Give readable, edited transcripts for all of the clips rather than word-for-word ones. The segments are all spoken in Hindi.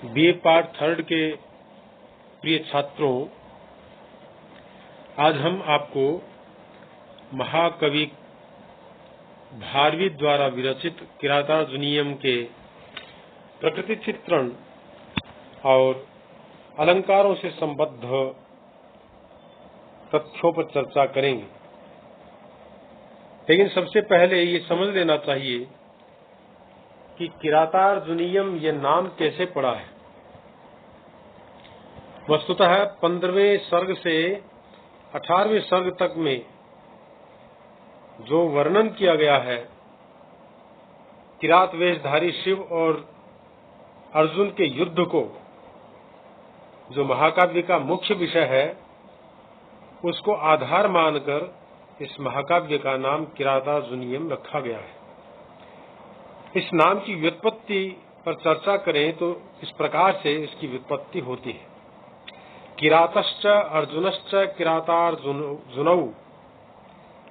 बीए पार्ट थर्ड के प्रिय छात्रों, आज हम आपको महाकवि भारवी द्वारा विरचित किरातार्जुनीयम के प्रकृति चित्रण और अलंकारों से संबद्ध तथ्यों पर चर्चा करेंगे। लेकिन सबसे पहले ये समझ लेना चाहिए कि किरातार्जुनीयम ये नाम कैसे पड़ा है। वस्तुतः 15वें सर्ग से 18वें सर्ग तक में जो वर्णन किया गया है किरात वेशधारी शिव और अर्जुन के युद्ध को, जो महाकाव्य का मुख्य विषय है, उसको आधार मानकर इस महाकाव्य का नाम किरातार्जुनीयम रखा गया है। इस नाम की व्युत्पत्ति पर चर्चा करें तो इस प्रकार से इसकी व्युत्पत्ति होती है। किरातश्च अर्जुनश्च किरातार्जुनौ,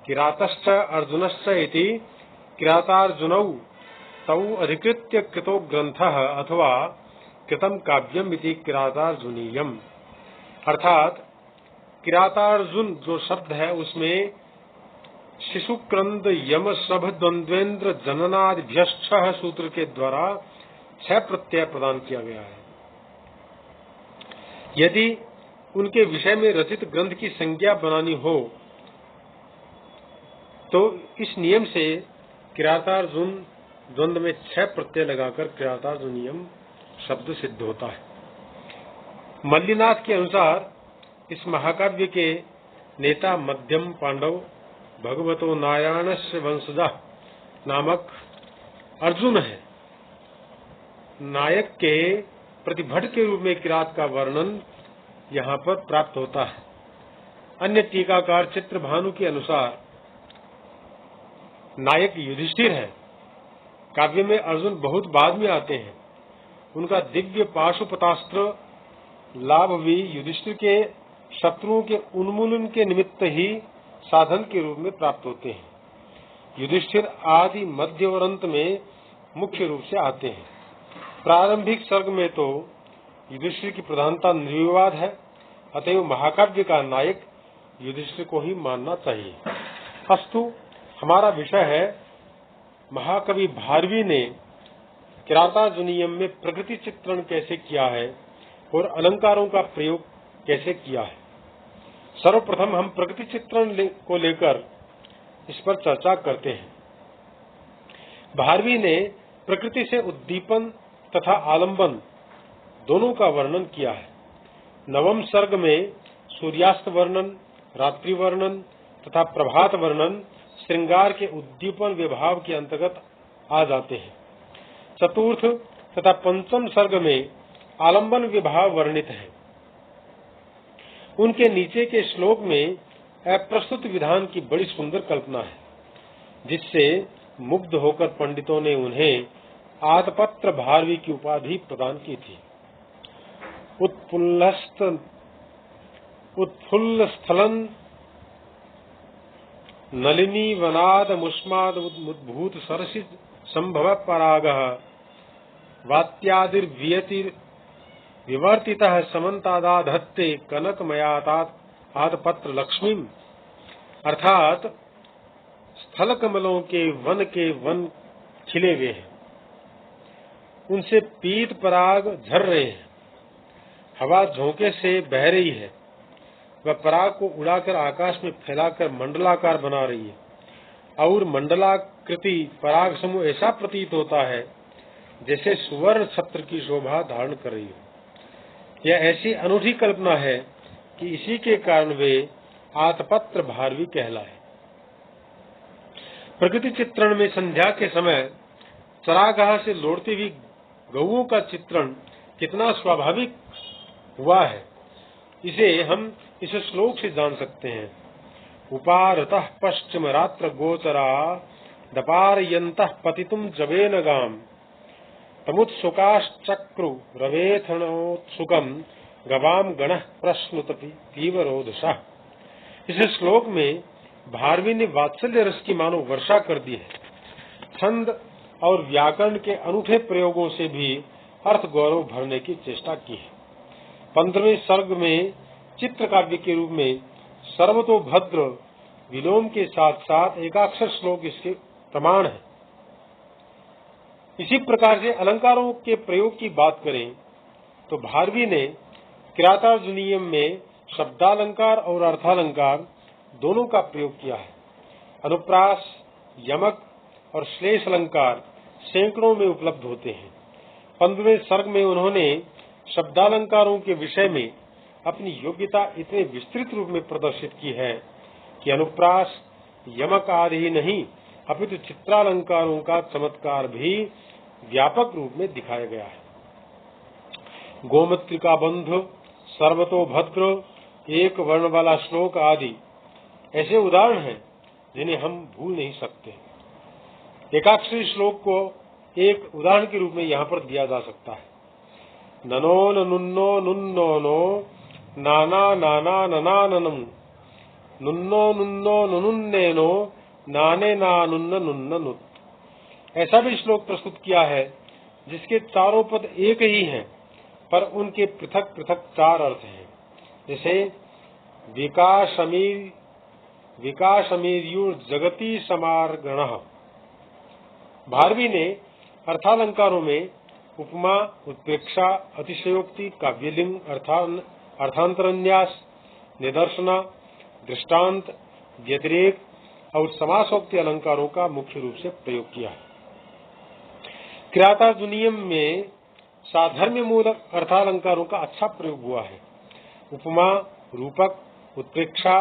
किरातश्च अर्जुनश्च इति किरातार्जुनौ तौ अधिकृत्य कृतो ग्रंथः अथवा कृतं काव्यम इति किरातार्जुनीयम। अर्थात किरातार्जुन जो शब्द है उसमें शिशुक्रंद यम सभ द्वंद्वेन्द्र जननादिभ्यश्च सूत्र के द्वारा 6 प्रत्यय प्रदान किया गया है। यदि उनके विषय में रचित ग्रंथ की संज्ञा बनानी हो तो इस नियम से किरातार्जुन द्वंद्व में 6 प्रत्यय लगाकर किरातार्जुनीयम शब्द सिद्ध होता है। मल्लिनाथ के अनुसार इस महाकाव्य के नेता मध्यम पांडव भगवतो नारायणस्य वंशजा नामक अर्जुन है। नायक के प्रतिभट के रूप में किरात का वर्णन यहाँ पर प्राप्त होता है। अन्य टीकाकार चित्रभानु के अनुसार नायक युधिष्ठिर है। काव्य में अर्जुन बहुत बाद में आते हैं। उनका दिव्य पाशुपतास्त्र लाभ भी युधिष्ठिर के शत्रुओं के उन्मूलन के निमित्त ही साधन के रूप में प्राप्त होते हैं। युधिष्ठिर आदि मध्य और अंत में मुख्य रूप से आते हैं। प्रारंभिक सर्ग में तो युधिष्ठिर की प्रधानता निर्विवाद है, अतएव महाकाव्य का नायक युधिष्ठिर को ही मानना चाहिए। अस्तु, हमारा विषय है महाकवि भारवी ने किरातार्जुनीयम में प्रकृति चित्रण कैसे किया है और अलंकारों का प्रयोग कैसे किया है। सर्वप्रथम हम प्रकृति चित्रण को लेकर इस पर चर्चा करते हैं। भारवी ने प्रकृति से उद्दीपन तथा आलंबन दोनों का वर्णन किया है। 9वें सर्ग में सूर्यास्त वर्णन, रात्रि वर्णन तथा प्रभात वर्णन श्रृंगार के उद्दीपन विभाव के अंतर्गत आ जाते हैं। चतुर्थ तथा पंचम सर्ग में आलंबन विभाव वर्णित है। उनके नीचे के श्लोक में अप्रस्तुत विधान की बड़ी सुंदर कल्पना है, जिससे मुग्ध होकर पंडितों ने उन्हें आतपत्र भारवी की उपाधि प्रदान की थी। उत्फुल्ल स्थलन नलिनी वनाद मुष्माद उद्भूत सरसिज संभव परागः वात्यादिर्वियतिर विवर्तितः समन्तादाधत्ते कनकमयातात आतपत्र लक्ष्मीम। अर्थात स्थल कमलों के वन खिले हुए हैं, उनसे पीत पराग झर रहे हैं, हवा झोंके से बह रही है, वह पराग को उड़ाकर आकाश में फैलाकर मंडलाकार बना रही है और मंडलाकृति पराग समूह ऐसा प्रतीत होता है जैसे सुवर्ण छत्र की शोभा धारण कर रही हो। यह ऐसी अनूठी कल्पना है कि इसी के कारण वे आतपत्र भारवी कहलाए। प्रकृति चित्रण में संध्या के समय चरागाह से लौटती हुई गौओं का चित्रण कितना स्वाभाविक हुआ है, इसे हम इस श्लोक से जान सकते हैं। उपारतः पश्चिम रात्र गोचरा दपारयन्तः पतितुम जवेन गाम तमुत्सुकाश्चक्रु रवेथनोत्सुकम गवाम गणः प्रश्नुतपि तीव्रोदशः। इस श्लोक में भारवी ने वात्सल्य रस की मानो वर्षा कर दी है। छंद और व्याकरण के अनूठे प्रयोगों से भी अर्थ गौरव भरने की चेष्टा की है। 15वें सर्ग में चित्र काव्य के रूप में सर्वतोभद्र विलोम के साथ साथ एकाक्षर श्लोक इसके प्रमाण है। इसी प्रकार से अलंकारों के प्रयोग की बात करें तो भारवी ने किरातार्जुनीयम में शब्दालंकार और अर्थालंकार दोनों का प्रयोग किया है। अनुप्रास, यमक और श्लेष अलंकार सैकड़ों में उपलब्ध होते हैं। 15वें सर्ग में उन्होंने शब्दालंकारों के विषय में अपनी योग्यता इतने विस्तृत रूप में प्रदर्शित की है कि अनुप्रास, यमक आदि ही नहीं अपितु चित्रालंकारों का चमत्कार भी व्यापक रूप में दिखाया गया है। गोमत्रिका बंधु, सर्वतोभद्र, एक वर्ण वाला श्लोक आदि ऐसे उदाहरण हैं जिन्हें हम भूल नहीं सकते। एकाक्षरी श्लोक को एक उदाहरण के रूप में यहाँ पर दिया जा सकता है। ननो नुन्नो नुन्नो नो नाना नाना नना ननम नुन्नो नुन्नो नुन्नेनो नाने नानुन्न नुन्न नुत। ऐसा भी श्लोक प्रस्तुत किया है जिसके चारों पद एक ही हैं पर उनके पृथक पृथक चार अर्थ हैं। जैसे विकासमीर्युर जगति समार्गणः। भारवी ने अर्थालंकारों में उपमा, उत्प्रेक्षा, अतिशयोक्ति, काव्यलिंग, अर्थांतरन्यास, निदर्शना, दृष्टांत, व्यतिरेक और समासोक्ति अलंकारों का मुख्य रूप से प्रयोग किया है। किरातार्जुनीयम में साधर्म्य मूलक अर्थालंकारों का अच्छा प्रयोग हुआ है। उपमा, रूपक, उत्प्रेक्षा,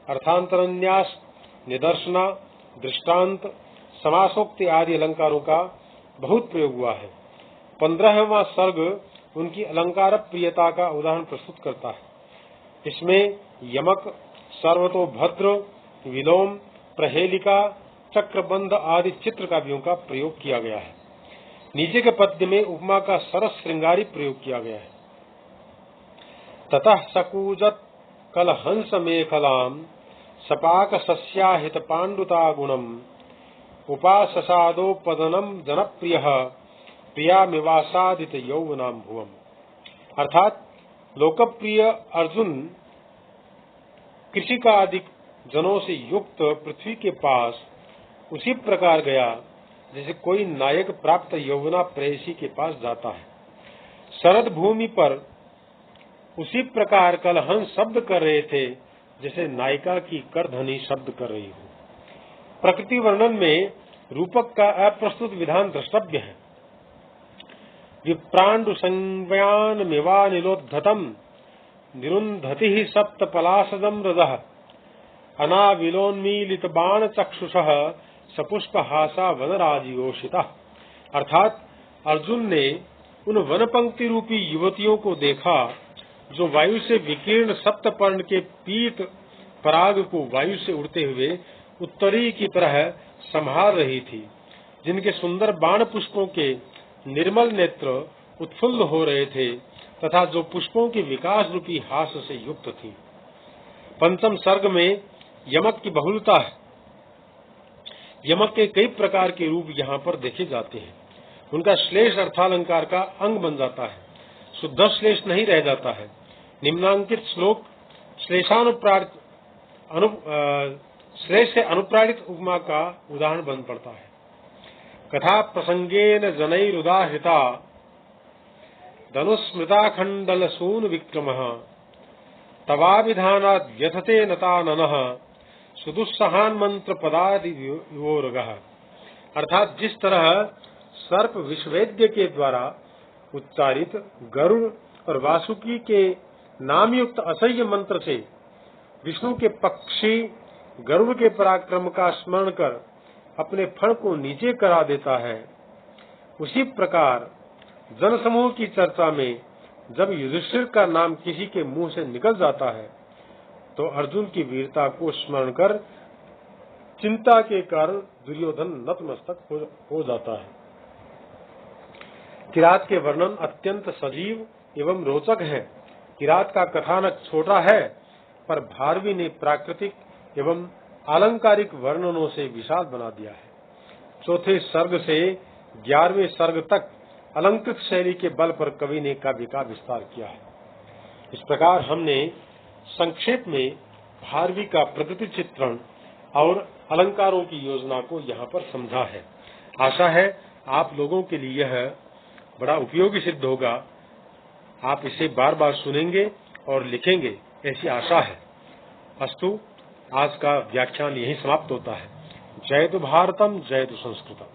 अर्थांतरन्यास, निदर्शना, दृष्टांत, समासोक्ति आदि अलंकारों का बहुत प्रयोग हुआ है। 15वां सर्ग उनकी अलंकार प्रियता का उदाहरण प्रस्तुत करता है। इसमें यमक, सर्वतोभद्र, विलोम, प्रहेलिका, चक्रबंध आदि चित्र काव्यों का प्रयोग किया गया है। नीचे के पद्य में उपमा का सरस श्रृंगारी प्रयोग किया गया है। ततः सकूजत कलहंस मेखलाम सपाक सस्याहित पांडुता गुणम उपाससादोपदनम जनप्रियः प्रियामिवासादित यौवनाम भुवम। अर्थात लोकप्रिय अर्जुन कृषिका आदि जनों से युक्त पृथ्वी के पास उसी प्रकार गया जैसे कोई नायक प्राप्त यौवना प्रेयसी के पास जाता है। शरद भूमि पर उसी प्रकार कलहंस शब्द कर रहे थे जैसे नायिका की करध्वनि शब्द कर रही हो। प्रकृति वर्णन में रूपक का अप्रस्तुत विधान द्रष्टव्य है। विप्रांडु संव्यान मिवा निलोद्धतम निरुंधति सप्त पलासदम रजः अनाविलोन्मीलित बाण चक्षुषः सपुष्प हासा वनराजियोषिता। अर्थात अर्जुन ने उन वन पंक्ति रूपी युवतियों को देखा जो वायु से विकीर्ण सप्तपर्ण के पीत पराग को वायु से उड़ते हुए उत्तरी की तरह संभाल रही थी, जिनके सुंदर बाण पुष्पों के निर्मल नेत्र उत्फुल्ल हो रहे थे तथा जो पुष्पों के विकास रूपी हास से युक्त थी। पंचम सर्ग में यमक की बहुलता है। यमक के कई प्रकार के रूप यहाँ पर देखे जाते हैं। उनका श्लेष अर्थालंकार का अंग बन जाता है, शुद्ध श्लेष नहीं रह जाता है। निम्नांकित श्लोक श्लेष से अनुप्राणित उपमा का उदाहरण बन पड़ता है। कथा प्रसंगेन जनैरुदाहृता धनुस्मृताखंडल सून विक्रमः तवाभिधानात् व्यथते नताननः सुदुस्सहान मंत्र पदादिवोरगः। अर्थात जिस तरह सर्प विश्ववेद्य के द्वारा उच्चारित गरुड़ और वासुकी के नाम युक्त असह्य मंत्र से विष्णु के पक्षी गरुड़ के पराक्रम का स्मरण कर अपने फण को नीचे करा देता है, उसी प्रकार जनसमूह की चर्चा में जब युधिष्ठिर का नाम किसी के मुंह से निकल जाता है तो अर्जुन की वीरता को स्मरण कर चिंता के कारण दुर्योधन नतमस्तक हो जाता है। किरात के वर्णन अत्यंत सजीव एवं रोचक है। किरात का कथानक छोटा है पर भारवी ने प्राकृतिक एवं आलंकारिक वर्णनों से विशाल बना दिया है। चौथे सर्ग से 11वें सर्ग तक अलंकृत शैली के बल पर कवि ने काव्य का विस्तार किया है। इस प्रकार हमने संक्षेप में भारवी का प्रकृति चित्रण और अलंकारों की योजना को यहाँ पर समझा है। आशा है आप लोगों के लिए यह बड़ा उपयोगी सिद्ध होगा। आप इसे बार बार सुनेंगे और लिखेंगे, ऐसी आशा है। अस्तु, आज का व्याख्यान यहीं समाप्त होता है। जयतु भारतम, जयतु संस्कृतम।